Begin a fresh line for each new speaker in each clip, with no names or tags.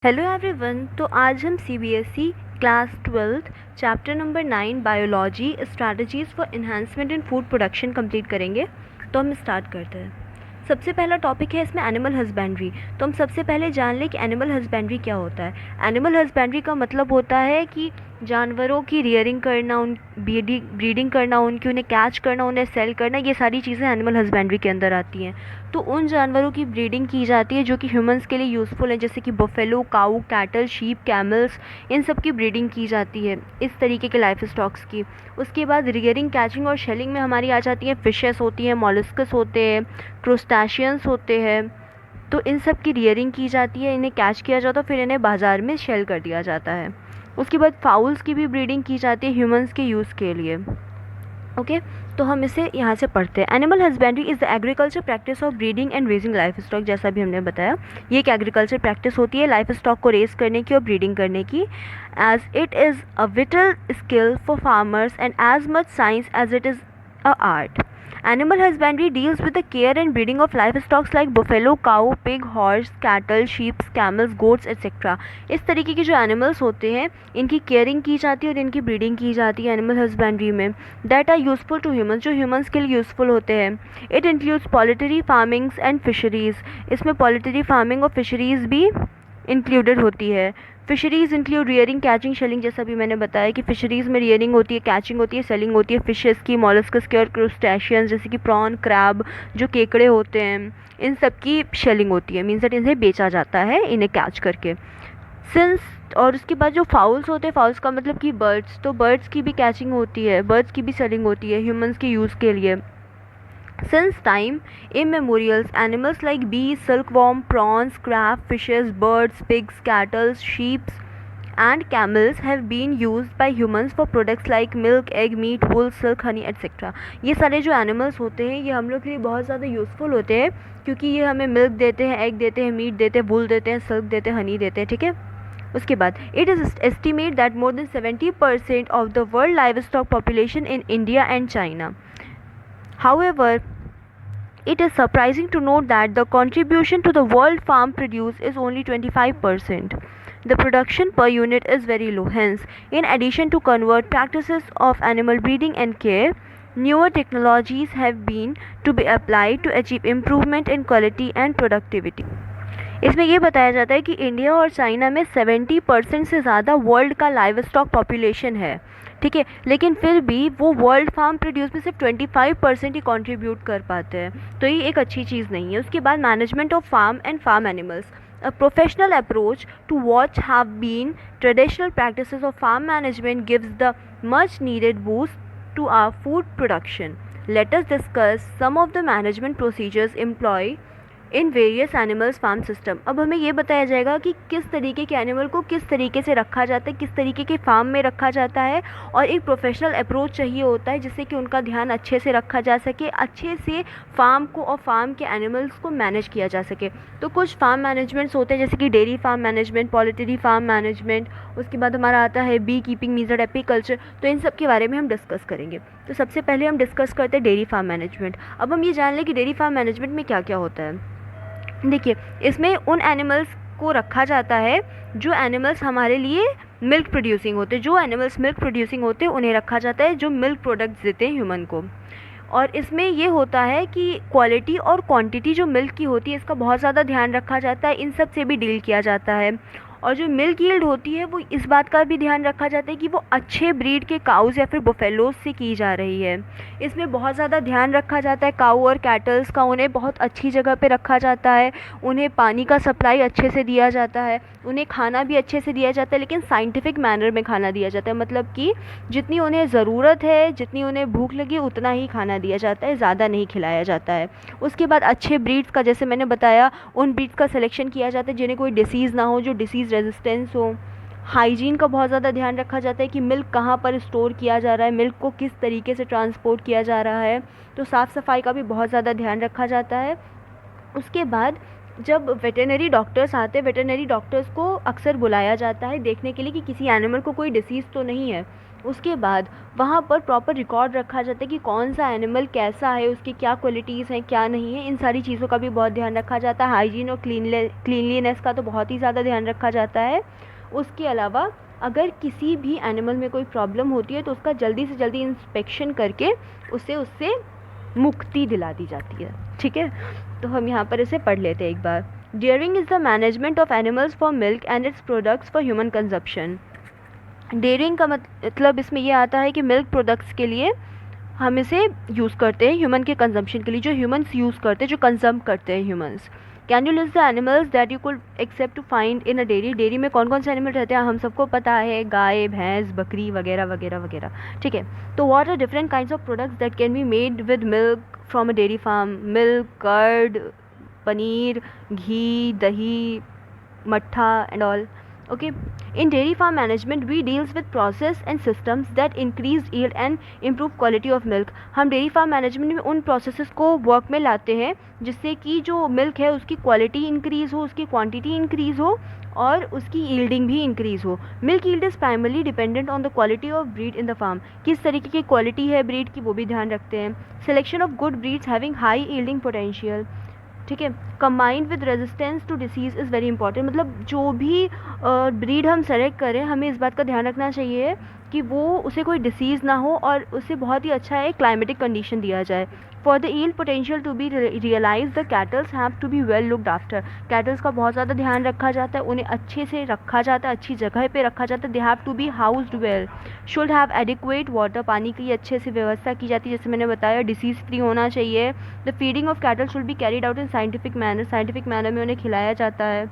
Hello everyone. तो आज हम CBSE class 12th chapter number 9 biology strategies for enhancement in food production complete करेंगे। तो हम स्टार्ट करते हैं। सबसे पहला टॉपिक है इसमें एनिमल हस्बेंड्री। तो हम सबसे पहले जान लें कि एनिमल हस्बेंड्री क्या होता है। एनिमल हस्बेंड्री का मतलब होता है कि जानवरों की रियरिंग करना, उन ब्रीडिंग करना, उनकी उन्हें कैच करना, उन्हें सेल करना, ये सारी चीज़ें एनिमल हस्बेंड्री के अंदर आती हैं। तो उन जानवरों की ब्रीडिंग की जाती है जो कि ह्यूमंस के लिए यूज़फुल है, जैसे कि बफेलो, काऊ, कैटल, शीप, कैमल्स, इन सब की ब्रीडिंग की जाती है इस तरीके के लाइफ स्टॉक्स की। उसके बाद रियरिंग, कैचिंग और शेलिंग में हमारी आ जाती हैं फिशेस होती हैं, मॉलस्कस होते हैं, क्रोस्टैशियंस होते हैं। तो इन सब की रियरिंग की जाती है, इन्हें कैच किया जाता है, फिर इन्हें बाज़ार में शेल कर दिया जाता है। उसके बाद फाउल्स की भी ब्रीडिंग की जाती है ह्यूमंस के यूज़ के लिए। ओके, तो हम इसे यहाँ से पढ़ते हैं। Animal husbandry is the agriculture practice of breeding and raising life stock. जैसा भी हमने बताया, ये एक एग्रीकल्चर प्रैक्टिस होती है लाइफ स्टॉक को रेज करने की और ब्रीडिंग करने की। As it is a vital skill for farmers and as much science as it is a art. Animal husbandry deals with the care and breeding of livestock like buffalo, cow, pig, horse, cattle, sheep, camels, goats, etc. इस तरीके के जो animals होते हैं इनकी caring की जाती है और इनकी ब्रीडिंग की जाती है एनिमल हस्बेंड्री में। That are useful to humans, जो ह्यूमंस के लिए यूजफुल होते हैं। It includes poultry farmings and fisheries. इसमें पॉलिटरी फार्मिंग और फिशरीज़ भी इंक्लूडेड होती है। Fisheries include rearing, catching, shelling. जैसा भी मैंने बताया कि फिशरीज़ में रियरिंग होती है, कैचिंग होती है, सेलिंग होती है फिशेस की, मॉलस्कस की और क्रूस्टेशियंस जैसे कि प्रॉन, क्रैब, जो केकड़े होते हैं, इन सब की शेलिंग होती है। मीन्स दैट इन्हें बेचा जाता है इन्हें कैच करके। सिंस और उसके बाद जो फाउल्स होते हैं, फाउल्स का मतलब कि बर्ड्स, तो बर्ड्स की भी कैचिंग होती है, बर्ड्स की भी सेलिंग होती है ह्यूमंस के यूज़ के लिए। Since time immemorial, animals like bees, silkworm, prawns, crab, fishes, birds, pigs, cattle, sheep, and camels have been used by humans for products like milk, egg, meat, wool, silk, honey, etc. ये सारे जो animals होते हैं ये हम लोग के लिए बहुत ज़्यादा यूज़फुल होते हैं, क्योंकि ये हमें मिल्क देते हैं, एग देते हैं, मीट देते हैं, वूल देते हैं, सिल्क देते हैं, हनी देते हैं। ठीक है। उसके बाद it is estimate that more than 70% of the world live stock population in India and China. However, it is surprising to note that the contribution to the world farm produce is only 25%. The production per unit is very low. Hence, in addition to convert practices of animal breeding and care, newer technologies have been to be applied to achieve improvement in quality and productivity. इसमें ये बताया जाता है कि India और China में 70% से ज़्यादा वर्ल्ड का लाइव स्टॉक पॉपुलेशन है। ठीक है, लेकिन फिर भी वो वर्ल्ड फार्म प्रोड्यूस में सिर्फ 25% ही कंट्रीब्यूट कर पाते हैं। तो ये एक अच्छी चीज़ नहीं है। उसके बाद management of farm and farm animals, a professional approach to what have been traditional practices of farm management gives the much needed boost to our food production. Let us discuss some of the management procedures employed in various animals farm system. अब हमें ये बताया जाएगा कि किस तरीके के animal को किस तरीके से रखा जाता है, किस तरीके के फार्म में रखा जाता है, और एक प्रोफेशनल अप्रोच चाहिए होता है जिससे कि उनका ध्यान अच्छे से रखा जा सके, अच्छे से फार्म को और फार्म के एनिमल्स को मैनेज किया जा सके। तो कुछ फार्म मैनेजमेंट्स होते हैं जैसे कि dairy farm management, poultry farm management, उसके बाद हमारा आता है बी कीपिंग, मीजर्ड एपीकल्चर। तो इन सब के बारे में हम डिस्कस करेंगे। तो सबसे पहले हम डिस्कस करते हैं डेयरी फार्म मैनेजमेंट। अब हम ये जान लें कि डेयरी फार्म मैनेजमेंट में क्या क्या होता है। देखिए, इसमें उन एनिमल्स को रखा जाता है जो एनिमल्स हमारे लिए मिल्क प्रोड्यूसिंग होते हैं। जो एनिमल्स मिल्क प्रोड्यूसिंग होते हैं उन्हें रखा जाता है, जो मिल्क प्रोडक्ट्स देते हैं ह्यूमन को। और इसमें ये होता है कि क्वालिटी और क्वांटिटी जो मिल्क की होती है इसका बहुत ज़्यादा ध्यान रखा जाता है, इन सब से भी डील किया जाता है। और जो मिल्क यील्ड होती है वो इस बात का भी ध्यान रखा जाता है कि वो अच्छे ब्रीड के काउज़ या फिर बुफेलोज से की जा रही है। इसमें बहुत ज़्यादा ध्यान रखा जाता है काऊ और कैटल्स का, उन्हें बहुत अच्छी जगह पे रखा जाता है, उन्हें पानी का सप्लाई अच्छे से दिया जाता है, उन्हें खाना भी अच्छे से दिया जाता है, लेकिन साइंटिफिक मैनर में खाना दिया जाता है। मतलब कि जितनी उन्हें ज़रूरत है, जितनी उन्हें भूख लगी उतना ही खाना दिया जाता है, ज़्यादा नहीं खिलाया जाता है। उसके बाद अच्छे ब्रीड्स का, जैसे मैंने बताया, उन ब्रीड्स का सिलेक्शन किया जाता है जिन्हें कोई डिसीज़ ना हो, जो डिसीज़ रेजिस्टेंस हो। हाइजीन का बहुत ज़्यादा ध्यान रखा जाता है कि मिल्क कहाँ पर स्टोर किया जा रहा है, मिल्क को किस तरीके से ट्रांसपोर्ट किया जा रहा है। तो साफ़ सफाई का भी बहुत ज़्यादा ध्यान रखा जाता है। उसके बाद जब वेटरनरी डॉक्टर्स आते हैं, वेटरनरी डॉक्टर्स को अक्सर बुलाया जाता है देखने के लिए कि किसी एनिमल को कोई डिसीज़ तो नहीं है। उसके बाद वहाँ पर प्रॉपर रिकॉर्ड रखा जाता है कि कौन सा एनिमल कैसा है, उसकी क्या क्वालिटीज़ हैं, क्या नहीं है, इन सारी चीज़ों का भी बहुत ध्यान रखा जाता है। हाइजीन और क्लीनलीनेस का तो बहुत ही ज़्यादा ध्यान रखा जाता है। उसके अलावा अगर किसी भी एनिमल में कोई प्रॉब्लम होती है तो उसका जल्दी से जल्दी इंस्पेक्शन करके उससे मुक्ति दिला दी जाती है। ठीक है, तो हम यहाँ पर इसे पढ़ लेते हैं एक बार। Dairying is the management of animals for milk and its products for human consumption. Dairying का मतलब इसमें ये आता है कि मिल्क प्रोडक्ट्स के लिए हम इसे यूज़ करते हैं ह्यूमन के कंजम्पशन के लिए, जो ह्यूमंस यूज़ करते हैं, जो कंज्यूम करते हैं humans. Can you list the animals that you could expect to find in a dairy. Dairy में कौन कौन से एनिमल रहते हैं हम सबको पता है, गाय, भैंस, बकरी वगैरह वगैरह वगैरह। ठीक है, तो what are different kinds of products that can be made with milk from a dairy farm. Milk, curd, paneer, ghee, dahi, mattha and all. Okay, in dairy farm management we deals with process and systems that increase yield and improve quality of milk. हम dairy farm management में उन processes को work में लाते हैं जिससे कि जो milk है उसकी क्वालिटी इंक्रीज़ हो, उसकी क्वांटिटी इंक्रीज़ हो और उसकी यील्डिंग भी इंक्रीज़ हो। Milk yield is primarily dependent on the quality of breed in the farm. किस तरीके की क्वालिटी है ब्रीड की वो भी ध्यान रखते हैं। Selection of good breeds having high yielding potential. ठीक है, combined with resistance to disease is very important. मतलब जो भी ब्रीड हम सेलेक्ट करें हमें इस बात का ध्यान रखना चाहिए कि वो उसे कोई डिसीज़ ना हो और उसे बहुत ही अच्छा एक क्लाइमेटिक कंडीशन दिया जाए। For the yield potential to be realise the cattles have to be well looked after. Cattles का बहुत ज़्यादा ध्यान रखा जाता है, उन्हें अच्छे से रखा जाता है, अच्छी जगह पे रखा जाता है। They have to be housed well, should have adequate water, पानी की अच्छे से व्यवस्था की जाती है, जैसे मैंने बताया डिसीज़ फ्री होना चाहिए। The feeding of cattle should be carried out in scientific manner, scientific manner में उन्हें खिलाया जाता है।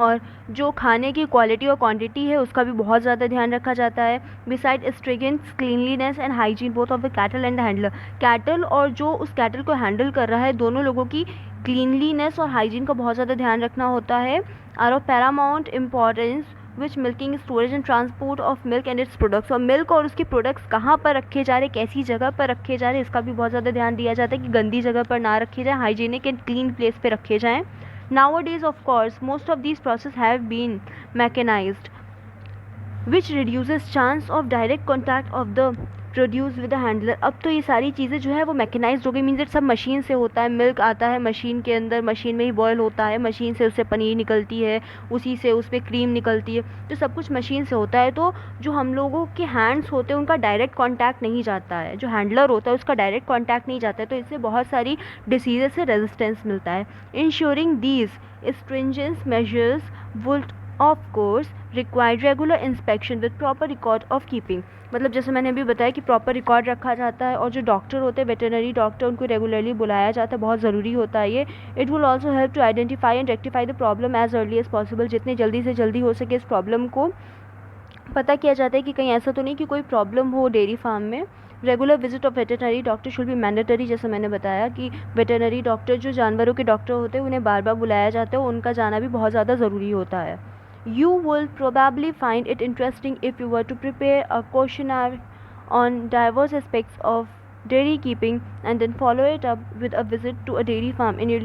और जो खाने की क्वालिटी और क्वांटिटी है उसका भी बहुत ज़्यादा ध्यान रखा जाता है। Besides stringent cleanliness and hygiene both of the cattle and the handler. Cattle और जो उस कैटल को हैंडल कर रहा है दोनों लोगों की क्लीनलीनेस और हाइजीन का बहुत ज़्यादा ध्यान रखना होता है। Are of paramount importance which milking, storage and transport of milk and its products. और मिल्क और उसके प्रोडक्ट्स कहाँ पर रखे जा रहे, कैसी जगह पर रखे जा रहे, इसका भी बहुत ज़्यादा ध्यान दिया जाता है कि गंदी जगह पर ना रखे जाएँ, हाइजीनिक एंड क्लीन प्लेस पे रखे जाएँ। Nowadays, of course, most of these processes have been mechanized, which reduces chance of direct contact of the produce with the handler. अब तो ये सारी चीज़ें जो है वो मैकेनाइज्ड हो गई, मीन्स सब मशीन से होता है। मिल्क आता है मशीन के अंदर, मशीन में ही बॉयल होता है, मशीन से उससे पनीर निकलती है, उसी से उसमें क्रीम निकलती है, तो सब कुछ मशीन से होता है। तो जो हम लोगों के हैंड्स होते हैं उनका डायरेक्ट कॉन्टैक्ट नहीं जाता है, जो हैंडलर होता है उसका डायरेक्ट कॉन्टैक्ट नहीं जाता है, तो इससे बहुत सारी डिसीज़ से रेजिस्टेंस मिलता है। Ensuring these stringent measures would of course require regular inspection with proper record of keeping। मतलब जैसे मैंने अभी बताया कि प्रॉपर रिकॉर्ड रखा जाता है और जो डॉक्टर होते हैं वेटरनरी डॉक्टर उनको रेगुलरली बुलाया जाता है, बहुत ज़रूरी होता है ये। It will also help to identify and rectify the problem as early as possible. जितने जल्दी से जल्दी हो सके इस प्रॉब्लम को पता किया जाता है कि कहीं ऐसा तो नहीं कि कोई प्रॉब्लम हो डेयरी फार्म में। Regular visit of veterinary doctor should be mandatory. जैसे मैंने बताया कि वेटरनरी डॉक्टर जो जानवरों के डॉक्टर होते हैं उन्हें बार बार बुलाया जाता है, उनका जाना भी बहुत ज़्यादा ज़रूरी होता है। You will probably find it interesting if you were to prepare a questionnaire on diverse aspects of dairy keeping and then follow it up with a visit to a dairy farm in your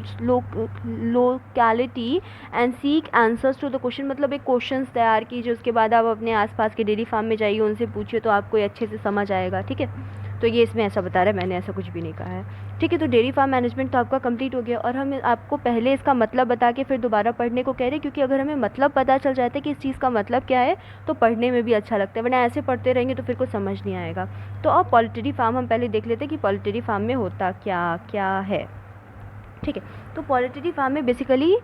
locality and seek answers to the question। मतलब एक questions तैयार कीजिए, उसके बाद आप अपने आसपास के डेयरी फार्म में जाइए, उनसे पूछिए तो आपको अच्छे से समझ आएगा। ठीक है, तो ये इसमें ऐसा बता रहा है, मैंने ऐसा कुछ भी नहीं कहा है। ठीक है, तो डेयरी फार्म मैनेजमेंट तो आपका कंप्लीट हो गया और हम आपको पहले इसका मतलब बता के फिर दोबारा पढ़ने को कह रहे हैं, क्योंकि अगर हमें मतलब पता चल जाता है कि इस चीज़ का मतलब क्या है तो पढ़ने में भी अच्छा लगता है, वरना ऐसे पढ़ते रहेंगे तो फिर कुछ समझ नहीं आएगा। तो अब पोल्ट्री फार्म हम पहले देख लेते हैं कि पोल्ट्री फार्म में होता क्या क्या है। ठीक है, तो पोल्ट्री फार्म में बेसिकली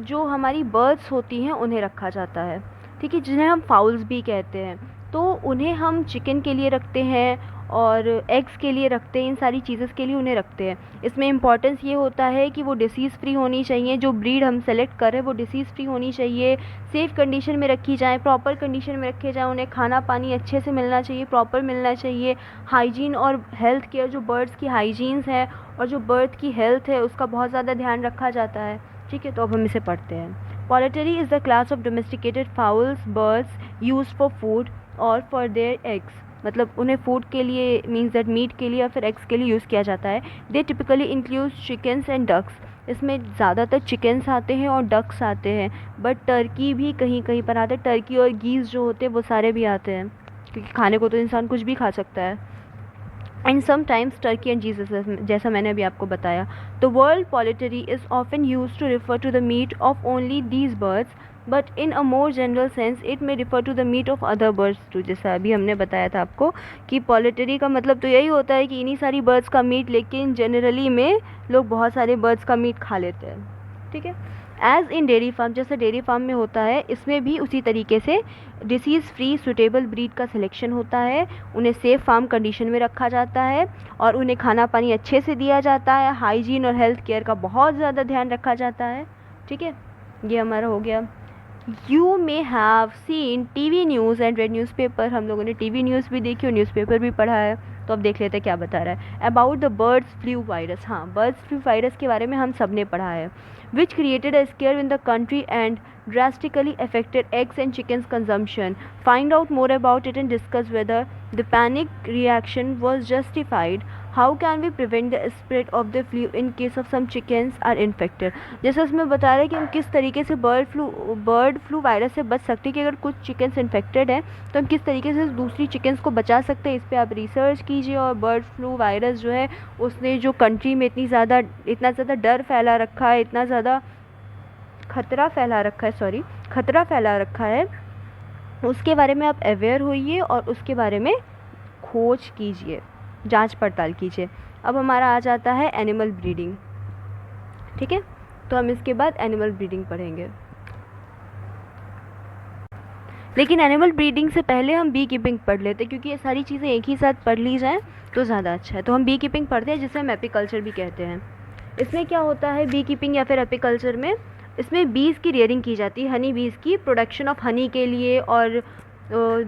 जो हमारी बर्ड्स होती हैं उन्हें रखा जाता है। ठीक है, जिन्हें हम फाउल्स भी कहते हैं, तो उन्हें हम चिकन के लिए रखते हैं और एग्स के लिए रखते हैं, इन सारी चीज़ों के लिए उन्हें रखते हैं। इसमें इंपॉर्टेंस ये होता है कि वो डिसीज़ फ्री होनी चाहिए, जो ब्रीड हम सेलेक्ट कर रहे हैं वो डिसीज़ फ्री होनी चाहिए, सेफ़ कंडीशन में रखी जाए, प्रॉपर कंडीशन में रखे जाएँ, उन्हें खाना पानी अच्छे से मिलना चाहिए, प्रॉपर मिलना चाहिए। हाइजीन और हेल्थ केयर, जो बर्ड्स की हाइजीन्स है और जो बर्ड की हेल्थ है उसका बहुत ज़्यादा ध्यान रखा जाता है। ठीक है, तो अब हम इसे पढ़ते हैं। Poultry is the class of domesticated fowls birds used for food और फॉर देयर एग्स। मतलब उन्हें फूड के लिए मीन्स दैट मीट के लिए या फिर एग्स के लिए यूज़ किया जाता है। They typically include chickens and ducks. इसमें ज़्यादातर चिकन्स आते हैं और डक्स आते हैं, बट टर्की भी कहीं कहीं पर आते हैं। टर्की और गीज़ जो होते हैं वो सारे भी आते हैं। क्योंकि खाने को तो इंसान कुछ भी खा सकता है। And sometimes turkey and geese, जैसा मैंने अभी आपको बताया। The word poultry is often used to refer to the meat of only these birds, but in a more general sense it may refer to the meat of other birds too. जैसा अभी हमने बताया था आपको कि पोलिटरी का मतलब तो यही होता है कि इन्हीं सारी बर्ड्स का मीट, लेकिन जनरली में लोग बहुत सारे बर्ड्स का मीट खा लेते हैं, ठीक है। एज़ इन डेयरी फार्म, जैसे डेयरी फार्म में होता है, इसमें भी उसी तरीके से डिसीज़ फ्री सुटेबल ब्रीड का सिलेक्शन होता है, उन्हें सेफ़ फार्म कंडीशन में रखा जाता है और उन्हें खाना पानी अच्छे से दिया जाता है। हाइजीन और हेल्थ केयर का बहुत ज़्यादा ध्यान रखा जाता है, ठीक है। ये हमारा हो गया। You may have seen TV news and red newspaper, हम लोगों ने टीवी न्यूज़ भी देखी और न्यूज़पेपर भी पढ़ा है। तो अब देख लेते हैं क्या बता रहा है about the birds flu virus. हाँ, बर्ड्स फ्लू वायरस के बारे में हम सब ने पढ़ा है। Which created a square in the country and drastically affected eggs and chickens consumption. Find out more about it and discuss whether the panic reaction was justified. How can we prevent the spread of the flu in case of some chickens are infected? जैसे उसमें बता रहे हैं कि हम किस तरीके से बर्ड फ्लू वायरस से बच सकते हैं कि अगर कुछ चिकन्स इन्फेक्टेड हैं तो हम किस तरीके से दूसरी चिकन्स को बचा सकते हैं। इस पर आप रिसर्च कीजिए। और बर्ड फ्लू वायरस जो है उसने जो कंट्री में इतना ज़्यादा डर फैला रखा है, इतना ज़्यादा खतरा फैला रखा है, उसके बारे में आप अवेयर होइए और उसके बारे में खोज कीजिए, जांच पड़ताल कीजिए। अब हमारा आ जाता है एनिमल ब्रीडिंग, ठीक है। तो हम इसके बाद एनिमल ब्रीडिंग पढ़ेंगे, लेकिन एनिमल ब्रीडिंग से पहले हम बी कीपिंग पढ़ लेते हैं, क्योंकि ये सारी चीज़ें एक ही साथ पढ़ ली जाएँ तो ज़्यादा अच्छा है। तो हम बी कीपिंग पढ़ते हैं, जिसे हम एपीकल्चर भी कहते हैं। इसमें क्या होता है बी कीपिंग या फिर एपीकल्चर में, इसमें बीज़ की रेयरिंग की जाती है, हनी बीज़ की प्रोडक्शन ऑफ हनी के लिए और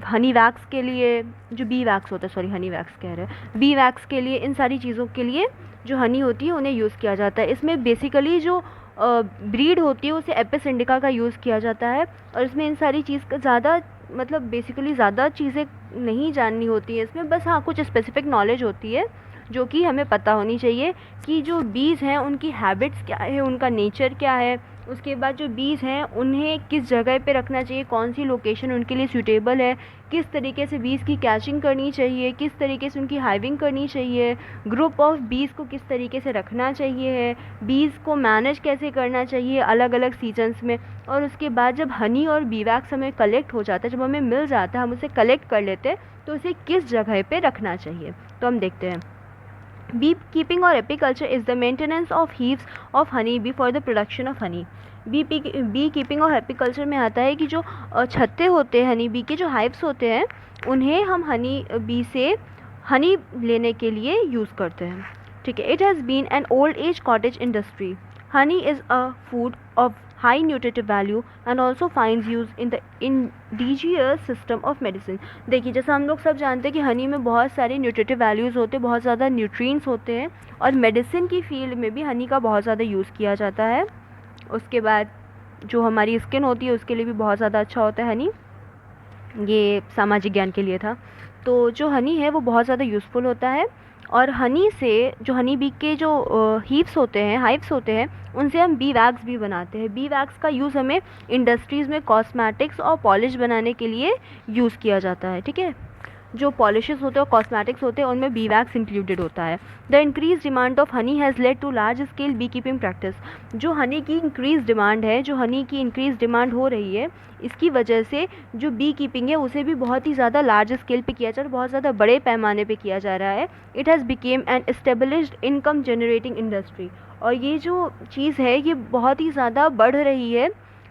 हनी वैक्स के लिए, जो बी वैक्स होता है, सॉरी हनी वैक्स कह रहे हैं, बी वैक्स के लिए, इन सारी चीज़ों के लिए जो हनी होती है उन्हें यूज़ किया जाता है। इसमें बेसिकली जो ब्रीड होती है उसे एपिस इंडिका का यूज़ किया जाता है। और इसमें इन सारी चीज़ का ज़्यादा बेसिकली ज़्यादा चीज़ें नहीं जाननी होती है इसमें, बस हाँ कुछ स्पेसिफिक नॉलेज होती है जो कि हमें पता होनी चाहिए कि जो बीज हैं उनकी हैबिट्स क्या है, उनका नेचर क्या है। उसके बाद जो बीज हैं उन्हें किस जगह पे रखना चाहिए, कौन सी लोकेशन उनके लिए सूटेबल है, किस तरीके से बीज की कैचिंग करनी चाहिए, किस तरीके से उनकी हाइविंग करनी चाहिए, ग्रुप ऑफ बीज को किस तरीके से रखना चाहिए है, बीज को मैनेज कैसे करना चाहिए अलग अलग सीजन्स में। और उसके बाद जब हनी और बी वैक्स हमें कलेक्ट हो जाता है, जब हमें मिल जाता है, हम उसे कलेक्ट कर लेते हैं, तो उसे किस जगह पे रखना चाहिए। तो हम देखते हैं। बी कीपिंग और apiculture is the maintenance of hives of honey bee for the production of honey. Bee keeping और एपीकल्चर में आता है कि जो छत्ते होते हैं हनी बी के, जो हाइव्स होते हैं, उन्हें हम हनी बी से हनी लेने के लिए यूज़ करते हैं, ठीक है। It has been an old age cottage industry. Honey is a food of high nutritive value and also finds use in the indigenous system of medicine। देखिए, जैसा हम लोग सब जानते हैं कि हनी में बहुत सारे न्यूट्रिटिव वैल्यूज़ होते हैं, बहुत ज़्यादा न्यूट्रिएंट्स होते हैं, और मेडिसिन की फील्ड में भी हनी का बहुत ज़्यादा यूज़ किया जाता है। उसके बाद जो हमारी स्किन होती है उसके लिए भी बहुत ज़्यादा अच्छा होता है हनी। ये सामाजिक ज्ञान के लिए था। तो जो हनी है वो बहुत ज़्यादा यूज़फुल होता है। और हनी से जो हनी बी के जो हीव्स होते हैं, हाइव्स होते हैं, उनसे हम बी वैक्स भी बनाते हैं। बी वैक्स का यूज़ हमें इंडस्ट्रीज़ में कॉस्मेटिक्स और पॉलिश बनाने के लिए यूज़ किया जाता है, ठीक है। जो पॉलिशेस होते हैं और कॉस्मेटिक्स होते हैं उनमें बी वैक्स इंक्लूडेड होता है। The increase demand of honey has led to large scale bee keeping practice. जो हनी की इंक्रीज डिमांड है, जो हनी की इंक्रीज डिमांड हो रही है, इसकी वजह से जो बी कीपिंग है उसे भी बहुत ही ज़्यादा लार्ज स्केल पे किया जा रहा है, बहुत ज़्यादा बड़े पैमाने पे किया जा रहा है। It has became an established income generating industry. और ये जो चीज़ है ये बहुत ही ज़्यादा बढ़ रही है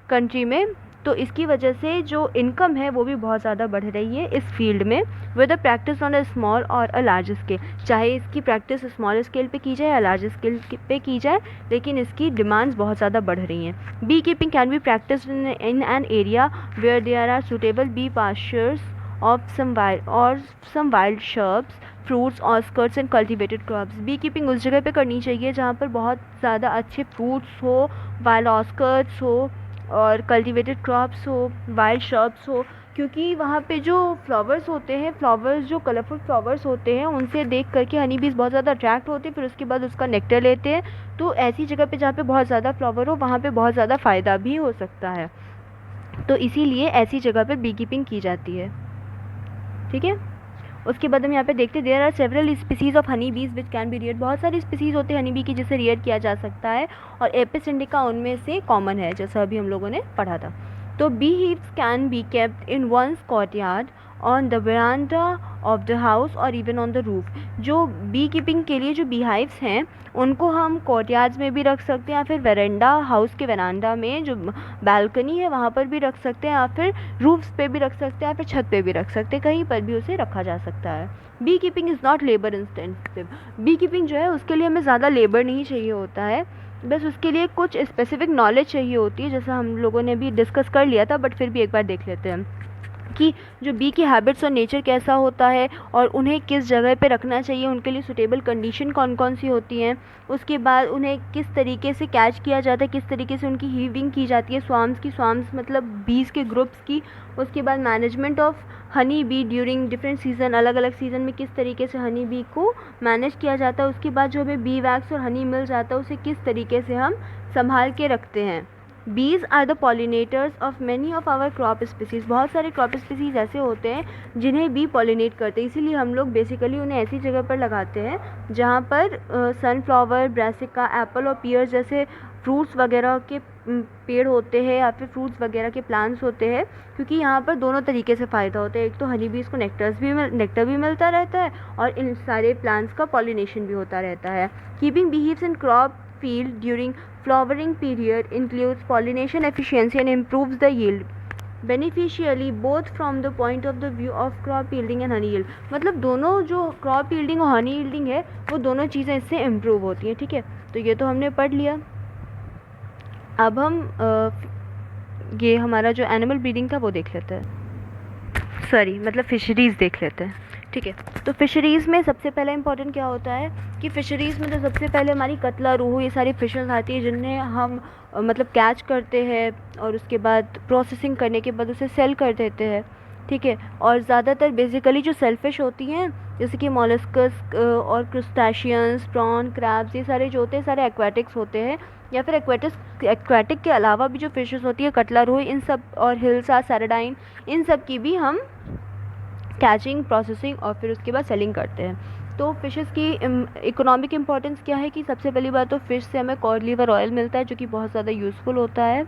कंट्री में, तो इसकी वजह से जो इनकम है वो भी बहुत ज़्यादा बढ़ रही है इस फील्ड में। Whether practice on a small or a large scale, चाहे इसकी प्रैक्टिस स्मॉल स्केल पे की जाए या लार्ज स्केल पे की जाए, लेकिन इसकी डिमांड्स बहुत ज़्यादा बढ़ रही हैं। Bee keeping can be practice in an area where there are suitable bee pastures of some wild shrubs, fruits, orchards and cultivated crops. Bee keeping उस जगह पे करनी चाहिए जहाँ पर बहुत ज़्यादा अच्छे फ्रूट्स हो, वाइल्ड ऑस्कर्ट्स हो और कल्टिवेटेड क्रॉप्स हो, वाइल्ड शर्ब्स हो, क्योंकि वहाँ पे जो फ्लावर्स होते हैं, फ्लावर्स जो कलरफुल फ्लावर्स होते हैं, उनसे देख करके हनी बीज बहुत ज़्यादा अट्रैक्ट होते हैं, फिर उसके बाद उसका नेक्टर लेते हैं। तो ऐसी जगह पे जहाँ पे बहुत ज़्यादा फ्लावर हो वहाँ पे बहुत ज़्यादा फ़ायदा भी हो सकता है, तो इसीलिए ऐसी जगह पर बी कीपिंग की जाती है, ठीक है। उसके बाद हम यहाँ पे देखते there are several species of honey bees which can be rear, बहुत सारी स्पीसीज होते हैं हनी बी की जिसे रियर किया जा सकता है, और एपिस इंडिका उनमें से कॉमन है, जैसा अभी हम लोगों ने पढ़ा था। तो bee hives can be kept in one's courtyard, on the verandah of the house or even on the roof. जो बी कीपिंग के लिए जो बी हाइव्स हैं उनको हम कोर्टयार्ड्स में भी रख सकते हैं, या फिर वेरेंडा, हाउस के वेरांडा में जो बालकनी है वहाँ पर भी रख सकते हैं, या फिर रूफ्स पे भी रख सकते हैं, या फिर छत पे भी रख सकते हैं, कहीं पर भी उसे रखा जा सकता है। Bee keeping is not labour intensive. Bee keeping जो है उसके लिए हमें ज़्यादा लेबर नहीं चाहिए होता है, बस उसके लिए कुछ स्पेसिफिक नॉलेज चाहिए होती है, जैसा हम लोगों ने भी डिस्कस कर लिया था, बट फिर भी एक बार देख लेते हैं कि जो बी की हैबिट्स और नेचर कैसा होता है और उन्हें किस जगह पे रखना चाहिए, उनके लिए सूटेबल कंडीशन कौन कौन सी होती हैं, उसके बाद उन्हें किस तरीके से कैच किया जाता है, किस तरीके से उनकी हीविंग की जाती है, स्वार्म्स मतलब बीज के ग्रुप्स की। उसके बाद management of honey B during different season, अलग अलग सीज़न में किस तरीके से हनी बी को मैनेज किया जाता है। उसके बाद जो हमें बी वैक्स और हनी मिल जाता है उसे किस तरीके से हम संभाल के रखते हैं। Bees are the pollinators of many of our crop species। बहुत सारे क्रॉप स्पीसीज ऐसे होते हैं जिन्हें बी पॉलिनेट करते हैं, इसीलिए हम लोग बेसिकली उन्हें ऐसी जगह पर लगाते हैं जहाँ पर सनफ्लावर, ब्रासिका, एप्पल और पियर जैसे फ्रूट्स वगैरह के पेड़ होते हैं, या फिर फ्रूट्स वगैरह के प्लांट्स होते हैं, क्योंकि यहाँ पर दोनों तरीके से फ़ायदा होता है। एक तो हनी बीज को नेक्टर भी मिलता रहता है, और इन सारे प्लांट्स का पॉलिनेशन भी होता रहता है। Keeping bee hives in crop field during flowering period includes pollination efficiency and improves the yield beneficially both from the point of the view of crop yielding and honey yield। मतलब दोनों जो crop yielding और honey yielding है वो दोनों चीज़ें इससे improve होती हैं, ठीक है। तो ये तो हमने पढ़ लिया। अब हम ये हमारा जो एनिमल ब्रीडिंग था वो देख लेते हैं, मतलब फिशरीज़ देख लेते हैं, ठीक है। तो फिशरीज़ में सबसे पहला इंपॉर्टेंट क्या होता है कि फ़िशरीज़ में तो सबसे पहले हमारी कतला, रोहू, ये सारी फिशेस आती है जिन्हें हम मतलब कैच करते हैं और उसके बाद प्रोसेसिंग करने के बाद उसे सेल कर देते हैं, ठीक है। और ज़्यादातर बेसिकली जो सेलफिश होती हैं जैसे कि मॉलस्कस और क्रुस्टेशियंस, प्रॉन, क्रैब्स, ये सारे जो होते हैं सारे एक्वाटिक्स होते हैं, या फिर एक्वाटिक के अलावा भी जो फिशेस होती है कतला, रोहू, इन सब, और हिल्सा, सैरडाइन, इन सब की भी हम कैचिंग, प्रोसेसिंग और फिर उसके बाद सेलिंग करते हैं। तो फ़िशेस की इकोनॉमिक इम्पोर्टेंस क्या है कि सबसे पहली बात तो फ़िश से हमें कॉड लिवर ऑयल मिलता है जो कि बहुत ज़्यादा यूज़फुल होता है।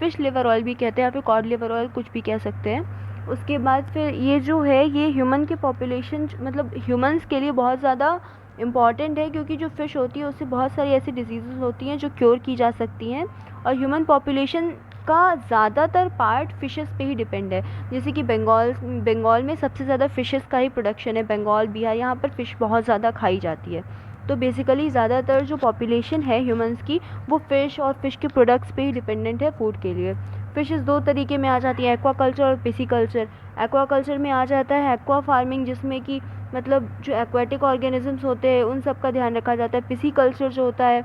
फ़िश लिवर ऑयल भी कहते हैं, या फिर कॉड लिवर ऑयल, कुछ भी कह सकते हैं। उसके बाद फिर ये जो है ये ह्यूमन के पॉपुलेशन मतलब ह्यूमन्स के लिए बहुत ज़्यादा इम्पॉर्टेंट है, क्योंकि जो फ़िश होती है उससे बहुत सारी ऐसी डिजीज़ होती हैं जो क्योर की जा सकती हैं, और ह्यूमन पॉपुलेशन का ज़्यादातर पार्ट फ़िशेस पे ही डिपेंड है। जैसे कि बंगाल में सबसे ज़्यादा फ़िशेस का ही प्रोडक्शन है, बंगाल, बिहार, यहाँ पर फ़िश बहुत ज़्यादा खाई जाती है। तो बेसिकली ज़्यादातर जो पॉपुलेशन है ह्यूमंस की वो फ़िश और फ़िश के प्रोडक्ट्स पे ही डिपेंडेंट है फूड के लिए। फ़िशेस दो तरीके में आ जाती हैं, एक्वाकल्चर और पिसीकल्चर। एक्वाकल्चर में आ जाता है एक्वा फार्मिंग, जिसमें कि मतलब जो एक्वाटिक ऑर्गेनिजम्स होते हैं उन सब का ध्यान रखा जाता है। पिसीकल्चर जो होता है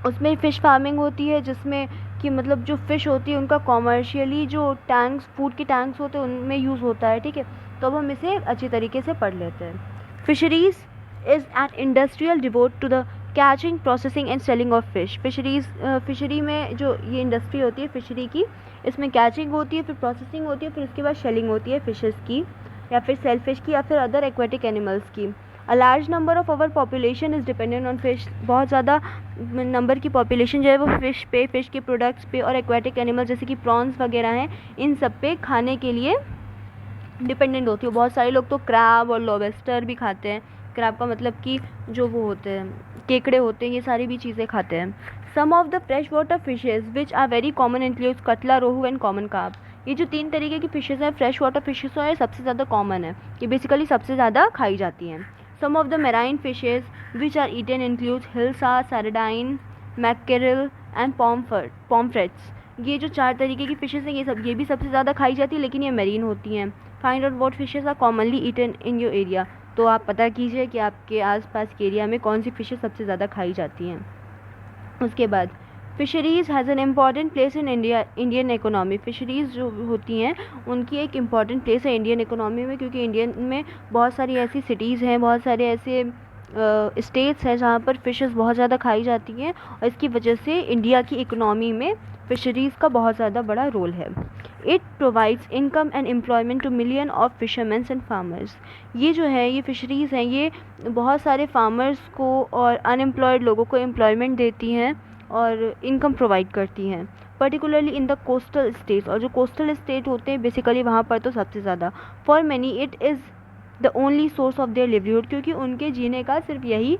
उसमें फ़िश फार्मिंग होती है, जिसमें कि मतलब जो फ़िश होती है उनका कॉमर्शियली जो टैंक्स, फूड के टैंक्स होते हैं उनमें यूज़ होता है, ठीक है। तो अब हम इसे अच्छी तरीके से पढ़ लेते हैं। Fisheries is an industrial devote to the catching, processing and selling of fish. Fishery में जो ये इंडस्ट्री होती है फिशरी की, इसमें कैचिंग होती है, फिर प्रोसेसिंग होती है, फिर उसके बाद शेलिंग होती है फ़िशेस की, या फिर सेलफिश की, या फिर अदर एक्वेटिक एनिमल्स की। A large number of our population is dependent on fish. बहुत ज़्यादा नंबर की पॉपुलेशन जो है वो फ़िश पे, फ़िश के प्रोडक्ट्स पे और एक्वेटिक एनिमल जैसे कि प्रॉन्स वगैरह हैं इन सब पे खाने के लिए डिपेंडेंट होती है। बहुत सारे लोग तो क्रैब और लॉबस्टर भी खाते हैं। क्रैब का मतलब कि जो वो होते हैं केकड़े होते हैं, ये सारी भी चीज़ें खाते हैं। Some of the fresh water fishes which are very common includes catla, rohu and common carp. ये जो 3 तरीके की फ़िशेज़ हैं फ्रेश वाटर फ़िशेज़ है, सबसे ज़्यादा कॉमन है, ये बेसिकली सबसे ज़्यादा खाई जाती हैं। Some of the marine fishes which are eaten includes hilsa, sardine, mackerel and pomfrets। ये जो 4 तरीके की फ़िशेज़ हैं ये भी सबसे ज़्यादा खाई जाती है, लेकिन ये मरीन होती हैं। Find out what fishes are commonly eaten in your area. तो आप पता कीजिए कि आपके आसपास के एरिया में कौन सी फ़िशेज़ सबसे ज़्यादा खाई जाती हैं। उसके बाद fisheries has an important place in Indian economy. Fisheries जो होती हैं उनकी एक इम्पॉर्टेंट प्लेस है इंडियन इकोनॉमी में, क्योंकि इंडियन में बहुत सारी ऐसी सिटीज़ हैं, बहुत सारे ऐसे स्टेट्स हैं जहाँ पर फ़िशेज़ बहुत ज़्यादा खाई जाती हैं, और इसकी वजह से इंडिया की इकोनॉमी में फ़िशरीज़ का बहुत ज़्यादा बड़ा रोल है। It provides income and employment two million of fisherman and farmers. ये जो है ये फिशरीज़ हैं ये बहुत सारे फार्मर्स को और अनएम्प्लॉयड लोगों को एम्प्लॉयमेंट देती हैं और इनकम प्रोवाइड करती हैं, particularly in the coastal states. और जो कोस्टल स्टेट होते हैं बेसिकली वहाँ पर तो सबसे ज़्यादा। For many it is the only source of their livelihood, क्योंकि उनके जीने का सिर्फ यही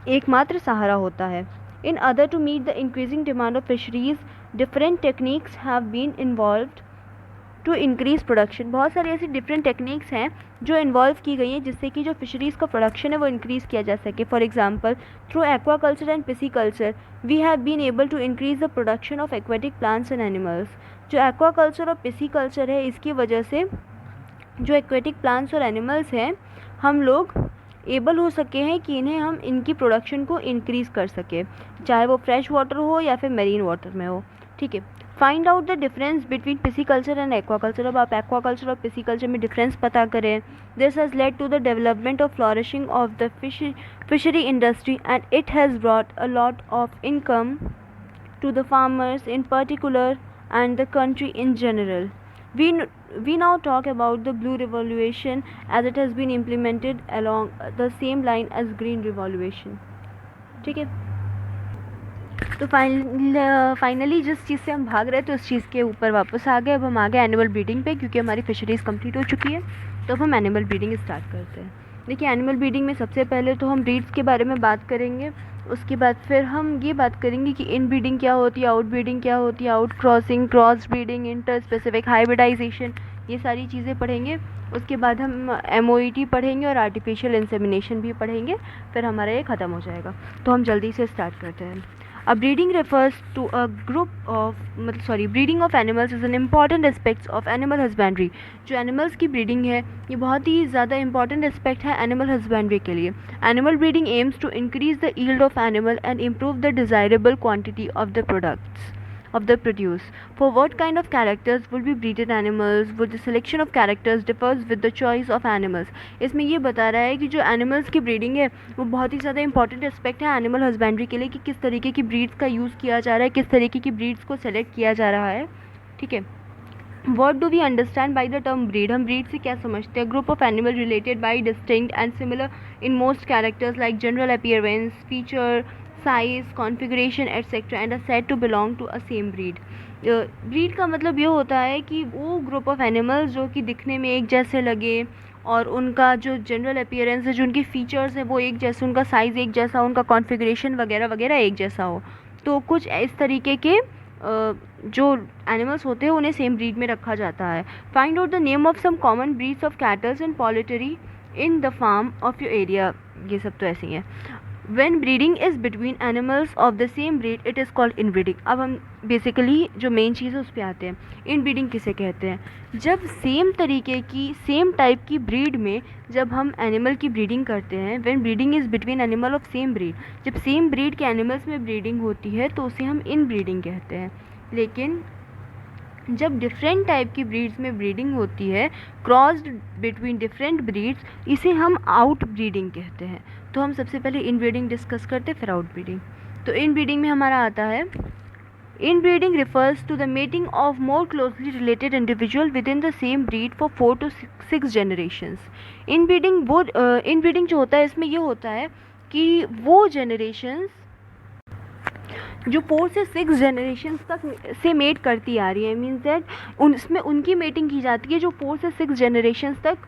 एकमात्र सहारा होता है। In order to meet the increasing demand of fisheries different techniques have been involved to increase production. बहुत सारी ऐसी डिफरेंट टेक्निक्स हैं जो इन्वॉल्व की गई हैं जिससे कि जो फिशरीज़ का प्रोडक्शन है वो इंक्रीज़ किया जा सके। For example through aquaculture and pisciculture we have been able to increase the production of aquatic plants and animals. जो एक्वाकल्चर और पिसिकल्चर है इसकी वजह से जो एक्वेटिक प्लांट्स और एनिमल्स हैं हम लोग एबल हो सके हैं कि इन्हें हम इनकी प्रोडक्शन को इंक्रीज़ कर सके, चाहे वो फ्रेश वाटर हो या फिर मेरीन वाटर में हो। ठीक है, find out the difference between pisciculture and aquaculture. अब आप एक्वाकल्चर और पिसिकल्चर में डिफरेंस पता करें। This has led to the development of flourishing of the fishery industry and it has brought a lot of income to the farmers in particular and the country in general. We now talk about the blue revolution as it has been implemented along the same line as green revolution. ठीक है, तो finally जिस चीज़ से हम भाग रहे थे उस चीज़ के ऊपर वापस आ गए। अब हम आ गए एनिमल ब्रीडिंग पे, क्योंकि हमारी फिशरीज़ कंप्लीट हो चुकी है। तो अब हम एनिमल ब्रीडिंग स्टार्ट करते हैं। देखिए, एनिमल ब्रीडिंग में सबसे पहले तो हम ब्रीड्स के बारे में बात करेंगे, उसके बाद फिर हम ये बात करेंगे कि इन ब्रीडिंग क्या होती है, आउट ब्रीडिंग क्या होती है, out crossing, cross breeding, inter specific hybridization, ये सारी चीज़ें पढ़ेंगे। उसके बाद हम MOET पढ़ेंगे और आर्टिफिशियल इंसेमिनेशन भी पढ़ेंगे, फिर हमारा ये ख़त्म हो जाएगा। तो हम जल्दी से स्टार्ट करते हैं। Breeding refers to a group of breeding of animals is an important aspect of animal husbandry। जो animals की breeding है ये बहुत ही ज़्यादा important aspect है animal husbandry के लिए। Animal breeding aims to increase the yield of animal and improve the desirable quantity of the products of the produce. For what kind of characters will be breeded animals? Would the selection of characters differs with the choice of animals? इसमें ये बता रहा है कि जो animals की breeding है वो बहुत ही ज़्यादा इंपॉर्टेंट एस्पेक्ट है एनिमल हस्बेंड्री के लिए, कि किस तरीके की ब्रीड्स का यूज़ किया जा रहा है, किस तरीके की ब्रीड्स को सेलेक्ट किया जा रहा है। ठीक है, what do we understand by the term breed? हम ब्रीड से क्या समझते हैं? Group of animal related by distinct and similar in most characters like general appearance, feature, size, configuration etcetera and are said to belong to a same breed. Breed का मतलब ये होता है कि वो ग्रुप ऑफ एनिमल्स जो कि दिखने में एक जैसे लगे और उनका जो जनरल अपीयरेंस है, जो उनके फीचर्स है वो एक जैसे, उनका साइज़ एक जैसा, उनका कॉन्फ़िगरेशन वगैरह वगैरह एक जैसा हो। तो कुछ इस तरीके के जो एनिमल्स होते हैं उन्हें सेम ब्रीड में रखा जाता है। Find out the name of some common breeds of cattles and poultry in the farm of your area. ये सब तो ऐसे ही है। When breeding is between animals of the same breed, it is called inbreeding। अब हम basically जो main चीज़ है उस पर आते हैं। इनब्रीडिंग किसे कहते हैं? जब सेम तरीके की, सेम टाइप की ब्रीड में जब हम एनिमल की ब्रीडिंग करते हैं, when breeding is between animal of same breed, जब सेम ब्रीड के एनिमल्स में ब्रीडिंग होती है तो उसे हम इनब्रीडिंग कहते हैं। लेकिन जब डिफरेंट टाइप की ब्रीड्स में ब्रीडिंग होती है, क्रॉस्ड बिटवीन डिफरेंट ब्रीड्स, इसे हम आउट ब्रीडिंग कहते हैं। तो हम सबसे पहले इन ब्रीडिंग डिस्कस करते हैं, फिर आउट ब्रीडिंग। तो इन ब्रीडिंग में हमारा आता है, inbreeding refers to the mating of more closely related individual within the same breed for 4 to 6 generations. Inbreeding जो होता है इसमें ये होता है कि वो जनरेशन्स जो 4 से 6 जनरेशन तक से मेट करती आ रही है, मीन्स दैट उसमें उनकी मेटिंग की जाती है जो 4 से 6 जनरेशन तक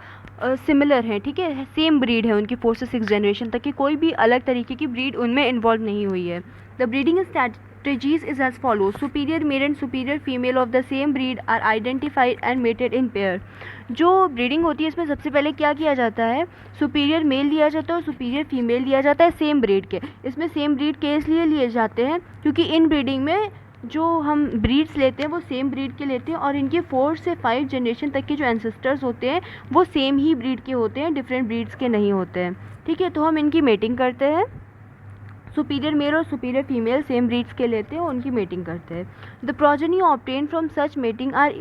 सिमिलर है। ठीक है, सेम ब्रीड है उनकी 4 से 6 जनरेशन तक की, कोई भी अलग तरीके की ब्रीड उनमें इन्वॉल्व नहीं हुई है। The breeding strategies is as follows: superior male and superior female of the same breed are identified and mated in pair। जो ब्रीडिंग होती है इसमें सबसे पहले क्या किया जाता है, सुपीरियर मेल लिया जाता है और सुपीरियर फीमेल लिया जाता है सेम ब्रीड के। इसमें सेम ब्रीड के इसलिए लिए जाते हैं क्योंकि इन ब्रीडिंग में जो हम ब्रीड्स लेते हैं वो सेम ब्रीड के लेते हैं और इनके 4 से 5 जनरेशन तक के जो एंसेस्टर्स होते हैं वो सेम ही ब्रीड के होते हैं, डिफरेंट ब्रीड्स के नहीं होते हैं। ठीक है, तो हम इनकी मेटिंग करते हैं सुपीरियर मेल और सुपीरियर फीमेल सेम ब्रीड्स के लेते हैं, उनकी मेटिंग करते हैं. The progeny obtain from such mating are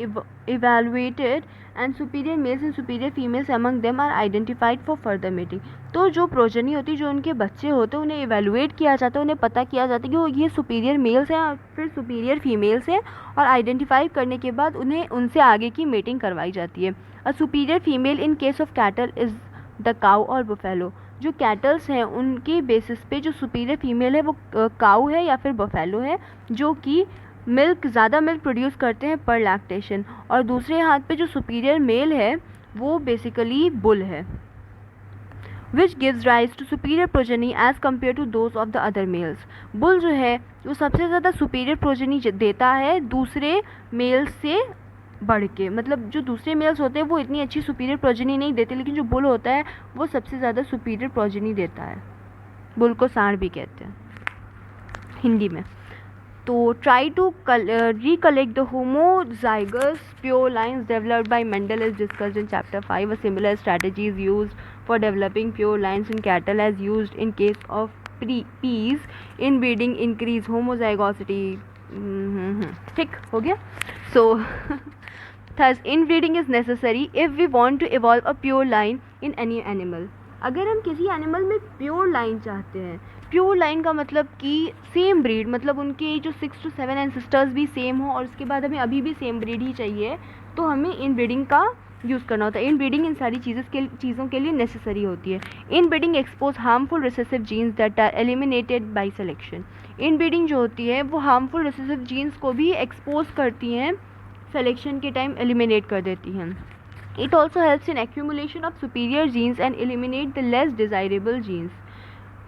evaluated and superior males and superior females among them are identified for further mating. तो जो प्रोजेनी होती है, जो उनके बच्चे होते हैं, उन्हें इवेलुएट किया जाता है, उन्हें पता किया जाता है कि वो ये सुपीरियर मेल्स हैं और फिर सुपीरियर फीमेल्स हैं, और आइडेंटिफाई करने के बाद उन्हें उनसे आगे की मेटिंग करवाई जाती है. A superior female in case of cattle is the cow और बफेलो. जो कैटल्स हैं उनके बेसिस पे जो सुपीरियर फीमेल है वो काऊ है या फिर बफेलो है, जो कि ज़्यादा मिल्क प्रोड्यूस करते हैं पर लैक्टेशन. और दूसरे हाथ पे जो सुपीरियर मेल है वो बेसिकली बुल है, which gives rise to superior progeny as compare to those of the other males. Bull जो है वो सबसे ज़्यादा सुपीरियर प्रोजेनी देता है दूसरे मेल्स से बढ़ के. मतलब जो दूसरे मेल्स होते हैं वो इतनी अच्छी सुपीरियर प्रोजेनी नहीं देते, लेकिन जो बुल होता है वो सबसे ज़्यादा सुपीरियर प्रोजेनी देता है. बुल को सांड भी कहते हैं हिंदी में. तो try to recollect the homozygous pure lines developed by Mendel is discussed in chapter 5. A similar strategy is used for developing pure lines in cattle as used in case of peas. Inbreeding increase homozygosity. ठीक हो गया. सो thus inbreeding is necessary if we want to evolve a pure line in any animal. अगर हम किसी animal में pure line चाहते हैं, pure line का मतलब कि सेम ब्रीड, मतलब उनके जो 6 to 7 एंसेस्टर्स भी सेम हो और उसके बाद हमें अभी भी सेम ब्रीड ही चाहिए, तो हमें इनब्रीडिंग का यूज़ करना होता है. इनब्रीडिंग इन सारी चीज़ों के लिए नेसेसरी होती है. Inbreeding expose harmful recessive genes that are eliminated by selection. Inbreeding जो होती है वो हार्मफुल रिसेसिव जीन्स को भी एक्सपोज करती हैं, सेलेक्शन के टाइम एलिमिनेट कर देती हैं. It also helps in accumulation of superior genes and eliminate the less desirable genes.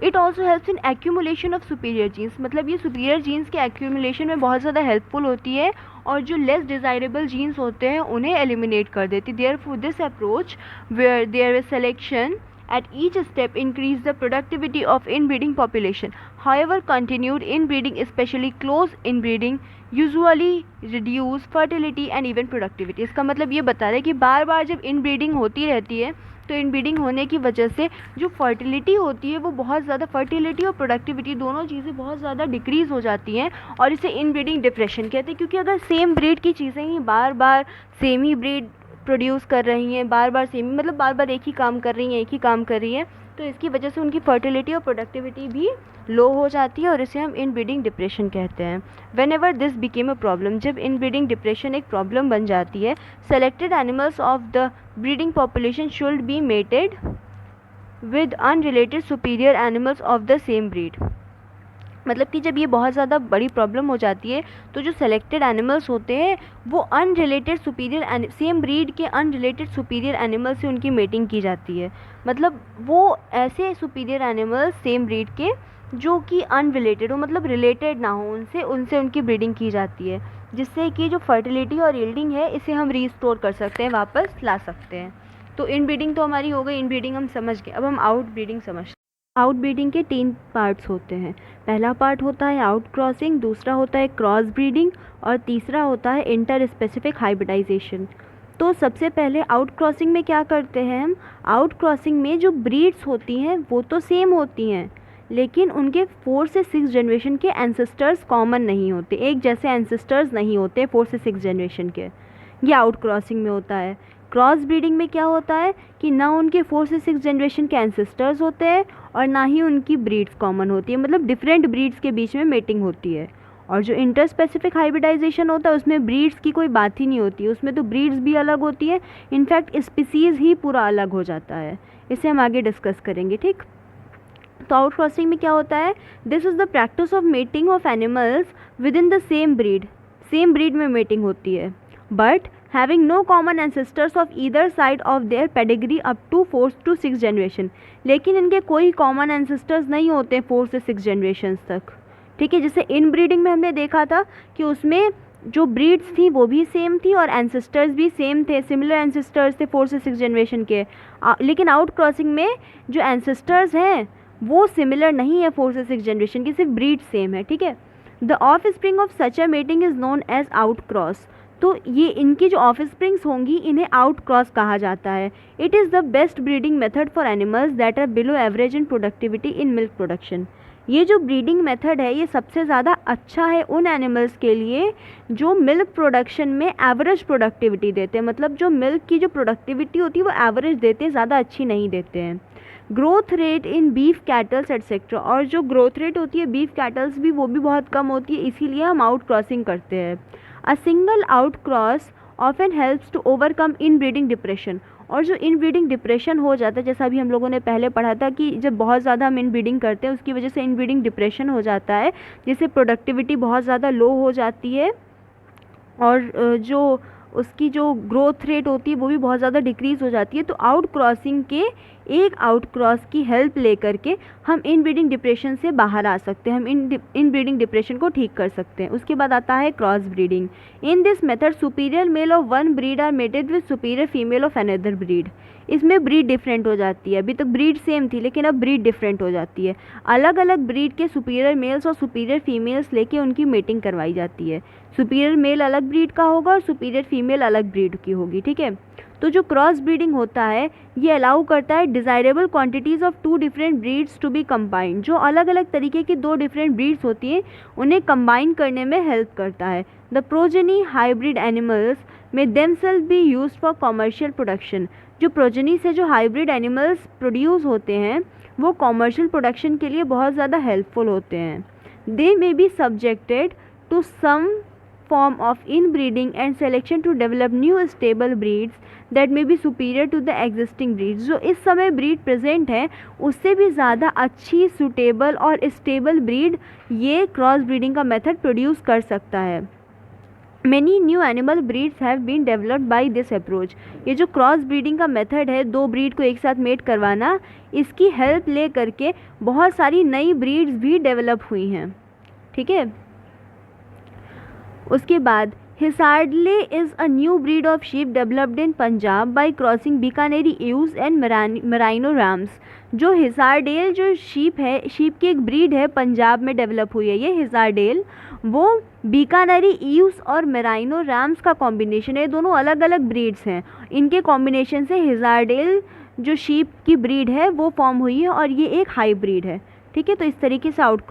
It also helps in accumulation of superior genes, मतलब ये सुपीरियर जीन्स के एक्यूमुलेशन में बहुत ज़्यादा हेल्पफुल होती है और जो लेस डिज़ायरेबल जीन्स होते हैं उन्हें एलिमिनेट कर देती. Therefore this approach where there is selection at each step increase the productivity of inbreeding population. However, continued inbreeding, especially close inbreeding, usually reduce fertility and even productivity. इसका मतलब ये बता रहा है कि बार बार जब इनब्रीडिंग होती रहती है तो इनब्रीडिंग होने की वजह से जो फर्टिलिटी होती है वो बहुत ज़्यादा, फर्टिलिटी और प्रोडक्टिविटी दोनों चीज़ें बहुत ज़्यादा डिक्रीज़ हो जाती हैं और इसे इनब्रीडिंग डिप्रेशन कहते हैं. क्योंकि अगर सेम ब्रीड की चीज़ें ही बार बार सेम ही ब्रीड प्रोड्यूस कर रही हैं, बार बार सेम, मतलब बार बार एक ही काम कर रही हैं, तो इसकी वजह से उनकी फर्टिलिटी और प्रोडक्टिविटी भी लो हो जाती है और इसे हम इनब्रीडिंग डिप्रेशन कहते हैं. Whenever this became a problem, जब इनब्रीडिंग डिप्रेशन एक प्रॉब्लम बन जाती है, selected animals of the breeding population should be mated with unrelated superior animals of the same breed. मतलब कि जब ये बहुत ज़्यादा बड़ी प्रॉब्लम हो जाती है तो जो सेलेक्टेड एनिमल्स होते हैं वो अनरिलेटेड सुपीरियर, सेम ब्रीड के अनरिलेटेड सुपीरियर एनिमल से उनकी मेटिंग की जाती है. मतलब वो ऐसे सुपीरियर एनिमल्स सेम ब्रीड के जो कि अनरिलेटेड हो, मतलब रिलेटेड ना हो उनसे उनकी ब्रीडिंग की जाती है, जिससे कि जो फर्टिलिटी और यील्डिंग है इसे हम रीस्टोर कर सकते हैं, वापस ला सकते हैं. तो इनब्रीडिंग तो हमारी हो गई, इनब्रीडिंग हम समझ गए. अब हम आउटब्रीडिंग समझते हैं. आउटब्रीडिंग के 3 पार्ट्स होते हैं. पहला पार्ट होता है आउट क्रॉसिंग, दूसरा होता है क्रॉस ब्रीडिंग और तीसरा होता है इंटर स्पेसिफिक हाइब्रिडाइजेशन. तो सबसे पहले आउट क्रॉसिंग में क्या करते हैं हम, आउट क्रॉसिंग में जो ब्रीड्स होती हैं वो तो सेम होती हैं, लेकिन उनके 4 से 6 जनरेशन के एंसेस्टर्स कॉमन नहीं होते, एक जैसे एंसेस्टर्स नहीं होते 4 से 6 जनरेशन के. ये आउट क्रॉसिंग में होता है. क्रॉस ब्रीडिंग में क्या होता है कि ना उनके 4 से 6 जनरेशन के एंसेस्टर्स होते हैं और ना ही उनकी ब्रीड्स कॉमन होती है, मतलब डिफरेंट ब्रीड्स के बीच में मेटिंग होती है. और जो इंटर स्पेसिफिक हाइब्रिडाइजेशन होता है उसमें ब्रीड्स की कोई बात ही नहीं होती, उसमें तो ब्रीड्स भी अलग होती है, इनफैक्ट स्पीसीज़ ही पूरा अलग हो जाता है. इसे हम आगे डिस्कस करेंगे. ठीक, तो आउट क्रॉसिंग में क्या होता है, this is the practice of mating of animals with in the same breed में मेटिंग होती है, but having no common ancestors of either side of their pedigree up to 4 to 6 generation. लेकिन इनके कोई कॉमन एंसेस्टर्स नहीं होते 4 से 6 generation तक. ठीक है, जैसे इन ब्रीडिंग में हमने देखा था कि उसमें जो ब्रीड्स थी वो भी सेम थी और एंसेस्टर्स भी सेम थे, सिमिलर एंसेस्टर्स थे 4 से 6 जनरेशन के. लेकिन आउट क्रॉसिंग में जो एंसेस्टर्स हैं वो सिमिलर नहीं है 4 से 6 जनरेशन की, सिर्फ ब्रीड सेम है. ठीक है, the offspring of such a mating is known as out cross. तो ये इनकी जो ऑफ स्प्रिंग्स होंगी इन्हें आउट क्रॉस कहा जाता है. It is the best breeding method for animals that are below average in productivity in milk production. ये जो ब्रीडिंग मेथड है ये सबसे ज़्यादा अच्छा है उन एनिमल्स के लिए जो मिल्क प्रोडक्शन में एवरेज प्रोडक्टिविटी देते हैं, मतलब जो मिल्क की जो प्रोडक्टिविटी होती है वो एवरेज देते हैं, ज़्यादा अच्छी नहीं देते हैं। Growth rate in beef kettles etcetera, और जो ग्रोथ रेट होती है बीफ कैटल्स भी वो भी बहुत कम होती है, इसीलिए हम आउट क्रॉसिंग करते हैं। A single out cross often helps to overcome inbreeding depression, और जो इन ब्रीडिंग डिप्रेशन हो जाता है, जैसा अभी हम लोगों ने पहले पढ़ा था कि जब बहुत ज़्यादा हम इन ब्रीडिंग करते हैं उसकी वजह से इन ब्रीडिंग डिप्रेशन हो जाता है, जिससे प्रोडक्टिविटी बहुत ज़्यादा लो हो जाती है और जो उसकी जो ग्रोथ रेट होती है वो भी बहुत ज़्यादा डिक्रीज़ हो जाती है। तो आउट क्रॉसिंग के एक आउट क्रॉस की हेल्प लेकर के हम इन ब्रीडिंग डिप्रेशन से बाहर आ सकते हैं, हम इन ब्रीडिंग डिप्रेशन को ठीक कर सकते हैं। उसके बाद आता है cross breeding. In this method superior male of one breed are mated with superior female of another breed. इसमें ब्रीड डिफरेंट हो जाती है, अभी तक ब्रीड सेम थी लेकिन अब ब्रीड डिफरेंट हो जाती है। अलग अलग ब्रीड के सुपीरियर मेल्स और सुपीरियर फीमेल्स लेके उनकी मेटिंग करवाई जाती है। सुपीरियर मेल अलग ब्रीड का होगा और सुपीरियर फीमेल अलग ब्रीड की होगी, ठीक है। तो जो क्रॉस ब्रीडिंग होता है ये अलाउ करता है desirable quantities of two different breeds to be combined. जो अलग अलग तरीके की दो डिफरेंट ब्रीड्स होती हैं उन्हें कंबाइन करने में हेल्प करता है। The progeny hybrid animals may themselves be used for commercial production. जो प्रोजेनी से जो हाइब्रिड एनिमल्स प्रोड्यूस होते हैं वो कॉमर्शियल प्रोडक्शन के लिए बहुत ज़्यादा हेल्पफुल होते हैं। They may be subjected to some form of inbreeding and selection to develop new stable breeds that may be superior to the existing breeds। जो इस समय ब्रीड प्रेजेंट है उससे भी ज़्यादा अच्छी सुटेबल और स्टेबल ब्रीड ये क्रॉस ब्रीडिंग का मेथड प्रोड्यूस कर सकता है। Many new animal breeds have been developed by this approach। ये जो क्रॉस ब्रीडिंग का मेथड है दो ब्रीड को एक साथ मेट करवाना, इसकी हेल्प ले करके बहुत सारी नई ब्रीड्स भी डेवलप हुई हैं, ठीक है। उसके बाद Hissardale is a new breed of sheep developed in Punjab by crossing Bikaneri ewes and merino rams. जो हिसारडेल जो शीप है, शीप की एक ब्रीड है, पंजाब में डेवलप हुई है ये हिसारडेल। वो बीकानेरी यूज और मेराइनो रैम्स का कॉम्बिनेशन है, दोनों अलग अलग ब्रीड्स हैं, इनके कॉम्बिनेशन से हिसारडेल जो शीप की ब्रीड है वो फॉर्म हुई है और ये एक हाई ब्रीड है, ठीक है। तो इस तरीके से आउट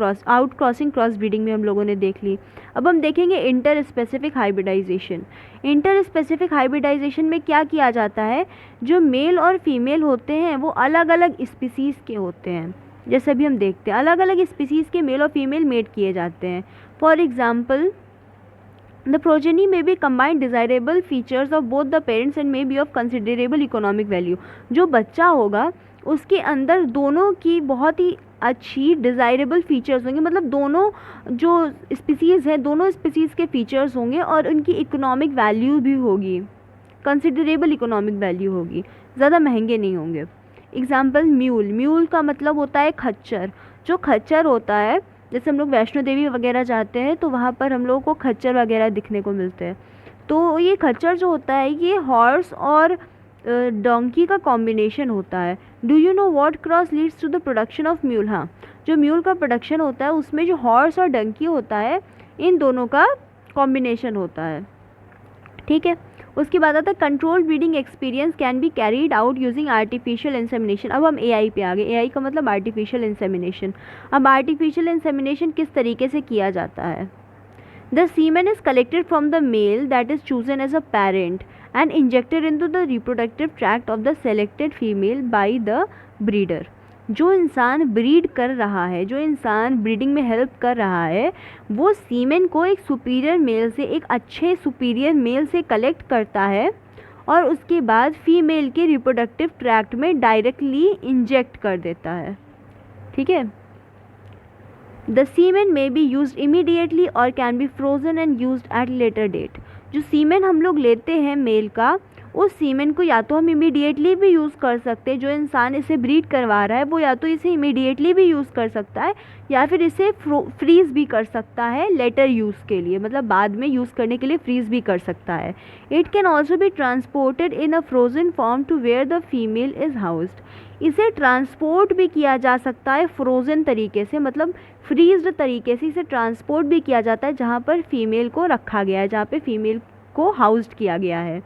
क्रॉसिंग क्रॉस ब्रीडिंग में हम लोगों ने देख ली। अब हम देखेंगे inter specific hybridization. Inter specific hybridization में क्या किया जाता है, जो मेल और फीमेल होते हैं वो अलग अलग स्पीसीज़ के होते हैं, जैसे अभी हम देखते हैं अलग अलग स्पीसीज़ के मेल और फीमेल मेट किए जाते हैं। फॉर एग्जाम्पल द प्रोजेनी में B combined desirable features of both the parents and may be of considerable economic value. जो बच्चा होगा उसके अंदर दोनों की बहुत ही अच्छी डिज़ायरेबल फीचर्स होंगे, मतलब दोनों जो स्पीसीज़ हैं दोनों स्पीसीज़ के फीचर्स होंगे और उनकी इकोनॉमिक वैल्यू भी होगी, कंसिडरेबल इकोनॉमिक वैल्यू होगी, ज़्यादा महंगे नहीं होंगे। एग्जाम्पल म्यूल का मतलब होता है खच्चर। जो खच्चर होता है, जैसे हम लोग वैष्णो देवी वगैरह जाते हैं तो वहाँ पर हम लोगों को खच्चर वगैरह दिखने को मिलते हैं। तो ये खच्चर जो होता है ये हॉर्स और डोंकी का कॉम्बिनेशन होता है। Do you know what cross leads to the production of mule. हाँ, जो म्यूल का प्रोडक्शन होता है उसमें जो हॉर्स और डंकी होता है इन दोनों का कॉम्बिनेशन होता है, ठीक है। उसके बाद आता है control breeding experience can be carried out using artificial insemination. अब हम एआई पे आ गए। एआई का मतलब आर्टिफिशियल इंसेमिनेशन। अब आर्टिफिशियल इंसेमिनेशन किस तरीके से किया जाता है। The semen is collected from the male that is chosen as a parent and injected into the reproductive tract of the selected female by the breeder। जो इंसान ब्रीड कर रहा है, जो इंसान ब्रीडिंग में हेल्प कर रहा है, वो सीमेन को एक सुपीरियर मेल से, एक अच्छे सुपीरियर मेल से कलेक्ट करता है और उसके बाद फीमेल के रिप्रोडक्टिव ट्रैक्ट में डायरेक्टली इंजेक्ट कर देता है, ठीक है। The semen may be used immediately और can be frozen and used at later date. जो सीमेन हम लोग लेते हैं मेल का, उस सीमेन को या तो हम इमीडिएटली भी यूज़ कर सकते हैं, जो इंसान इसे ब्रीड करवा रहा है वो या तो इसे इमीडिएटली भी यूज़ कर सकता है या फिर इसे फ्रीज़ भी कर सकता है लेटर यूज़ के लिए, मतलब बाद में यूज़ करने के लिए फ्रीज़ भी कर सकता है। It can also be transported in a frozen form to where the female is housed. इसे ट्रांसपोर्ट भी किया जा सकता है फ्रोज़न तरीके से, मतलब फ्रीज्ड तरीके से इसे ट्रांसपोर्ट भी किया जाता है जहाँ पर फीमेल को रखा गया है, जहाँ पे फीमेल को हाउस्ड किया गया है।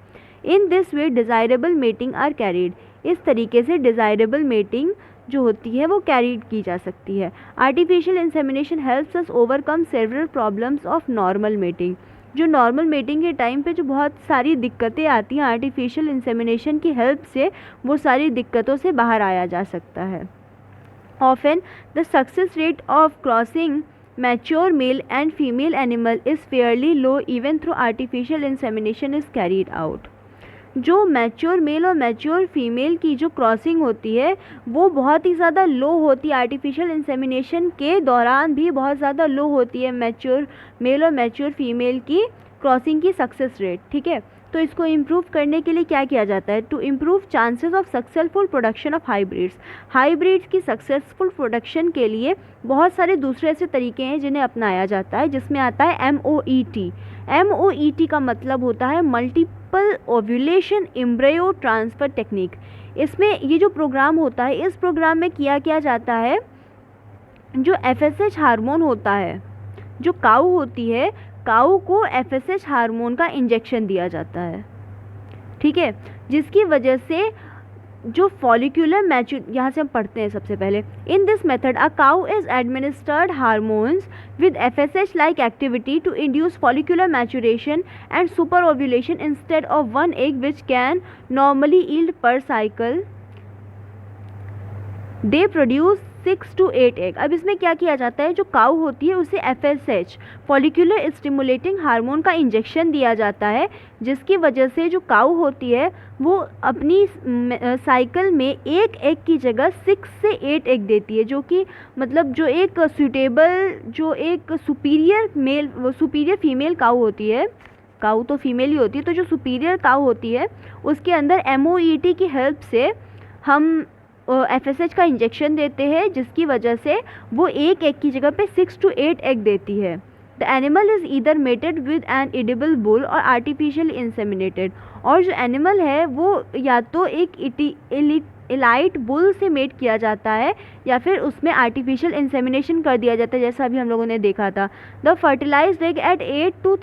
In this way desirable mating are carried. इस तरीके से डिज़ायरेबल मेटिंग जो होती है वो कैरी की जा सकती है। Artificial insemination helps us overcome several problems of normal mating. जो नॉर्मल मेटिंग के टाइम पे जो बहुत सारी दिक्कतें आती हैं, आर्टिफिशियल इंसेमिनेशन की हेल्प से वो सारी दिक्कतों से बाहर आया जा सकता है। Often the success rate of crossing mature male and female animal is Fairlie low even through artificial insemination is carried out. जो मैच्योर मेल और मैच्योर फीमेल की जो क्रॉसिंग होती है वो बहुत ही ज़्यादा लो होती है, आर्टिफिशियल इंसेमिनेशन के दौरान भी बहुत ज़्यादा लो होती है मैच्योर मेल और मैच्योर फीमेल की क्रॉसिंग की सक्सेस रेट। ठीक है, तो इसको इम्प्रूव करने के लिए क्या किया जाता है? To improve chances of successful production of hybrids. Hybrids की सक्सेसफुल प्रोडक्शन के लिए बहुत सारे दूसरे ऐसे तरीके हैं जिन्हें अपनाया जाता है, जिसमें आता है MOET। MOET का मतलब होता है multiple ovulation embryo transfer technique. इसमें ये जो प्रोग्राम होता है, इस प्रोग्राम में किया जाता है, जो FSH हार्मोन होता है, जो काऊ होती है, काऊ को FSH हार्मोन का इंजेक्शन दिया जाता है। ठीक है, जिसकी वजह से जो फॉलिक्यूलर मैच्योर, यहाँ से हम पढ़ते हैं सबसे पहले। इन this method a cow is administered hormones with FSH like activity to induce follicular maturation and superovulation instead of one egg which can normally yield per cycle. They produce 6 to 8 egg। अब इसमें क्या किया जाता है, जो काऊ होती है उसे FSH फॉलिक्यूलर स्टिमुलेटिंग हार्मोन का इंजेक्शन दिया जाता है, जिसकी वजह से जो काऊ होती है वो अपनी साइकिल में एक एग की जगह 6 से 8 एग देती है, जो कि मतलब जो एक सूटेबल, जो एक सुपीरियर फीमेल काऊ होती है, काऊ तो फीमेल ही होती है, तो जो सुपीरियर काऊ होती है उसके अंदर MOET की हेल्प से हम FSH का इंजेक्शन देते हैं, जिसकी वजह से वो एक एग की जगह पे 6 to 8 एग देती है। The animal is either mated with an edible bull or artificial inseminated. और जो एनिमल है वो या तो एक इलाइट बुल से मेट किया जाता है या फिर उसमें आर्टिफिशियल इंसेमिनेशन कर दिया जाता है, जैसा अभी हम लोगों ने देखा था। The fertilized egg at 8 to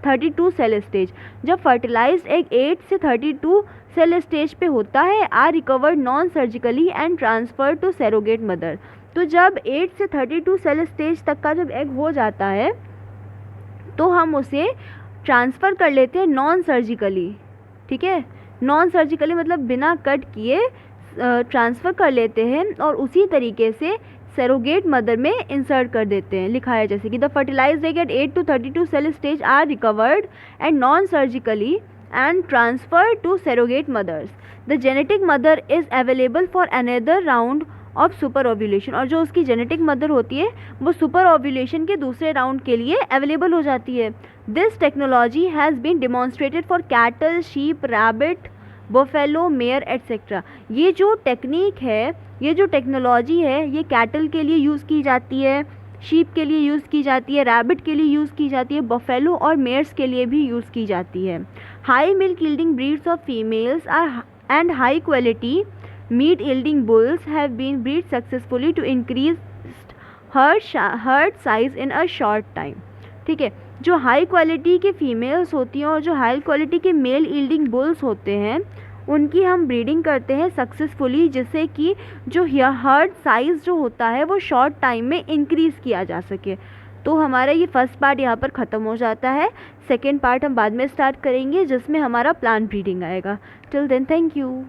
32 cell stage. जब फर्टिलाइज्ड एग 8 से 32 सेल स्टेज पे होता है, are recovered non surgically and transfer to surrogate mother. तो जब 8 से 32 सेल स्टेज तक का जब एग हो जाता है तो हम उसे ट्रांसफ़र कर लेते हैं नॉन सर्जिकली। ठीक है, नॉन सर्जिकली मतलब बिना कट किए ट्रांसफ़र कर लेते हैं और उसी तरीके से सरोगेट मदर में इंसर्ट कर देते हैं। लिखा है जैसे कि the fertilized egg at 8 to 32 cell stage are recovered and non surgically and transferred to surrogate mothers. The genetic mother is available for another round of super ovulation। और जो उसकी जेनेटिक मदर होती है वो सुपर ओव्यूलेशन के दूसरे round के लिए अवेलेबल हो जाती है। This technology has been demonstrated for cattle, sheep, rabbit, buffalo, mare etcetera. ये जो टेक्निक है, ये जो टेक्नोलॉजी है, ये कैटल के लिए यूज़ की जाती है, शीप के लिए यूज़ की जाती है, रैबिट के लिए यूज़ की जाती है, बफेलो और मेयर्स के लिए भी यूज़ की जाती है। High milk yielding breeds of females are and high quality meat yielding bulls have been breed successfully to increase herd size in a short time. ठीक है, जो हाई क्वालिटी के फीमेल्स होती हैं और जो हाई क्वालिटी के मेल यील्डिंग बुल्स होते हैं उनकी हम ब्रीडिंग करते हैं सक्सेसफुली, जिससे कि जो हर्ड साइज़ जो होता है वो शॉर्ट टाइम में इंक्रीज़ किया जा सके। तो हमारा ये फर्स्ट पार्ट यहाँ पर ख़त्म हो जाता है। सेकेंड पार्ट हम बाद में स्टार्ट करेंगे जिसमें हमारा प्लांट ब्रीडिंग आएगा। Till then, thank you.